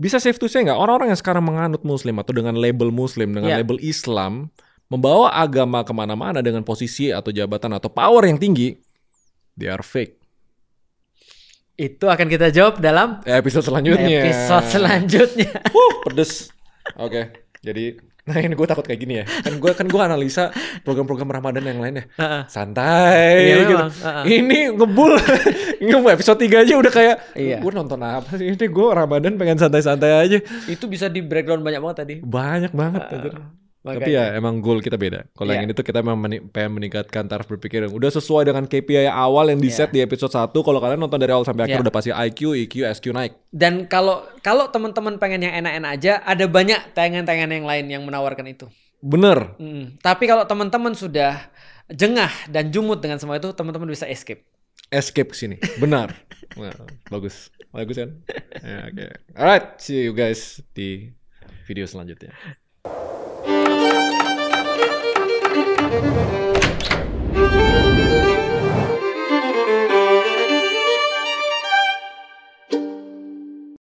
bisa safe to say nggak orang-orang yang sekarang menganut Muslim atau dengan label Muslim, dengan label Islam, membawa agama kemana-mana dengan posisi atau jabatan atau power yang tinggi, they are fake. Itu akan kita jawab dalam episode selanjutnya. Pedes. Oke. Jadi, nah ini gue takut kayak gini ya. Kan gue analisa program-program Ramadan yang lain ya. Santai gitu. Ini ngebul episode 3 aja udah kayak gue nonton apa sih ini, gue Ramadan pengen santai-santai aja. Itu bisa di breakdown banyak banget tadi. Banyak banget tapi ya emang goal kita beda. Kalau yang ini tuh kita memang pengen meningkatkan taraf berpikir yang udah sesuai dengan KPI awal yang di set di episode 1. Kalau kalian nonton dari awal sampai akhir udah pasti IQ, EQ, SQ naik. Dan kalau teman-teman pengen yang enak-enak aja, ada banyak tayangan-tayangan yang lain yang menawarkan itu. Bener. Tapi kalau teman-teman sudah jengah dan jumut dengan semua itu, teman-teman bisa escape ke sini. Benar. Nah, bagus kan? Oke. Alright, see you guys di video selanjutnya.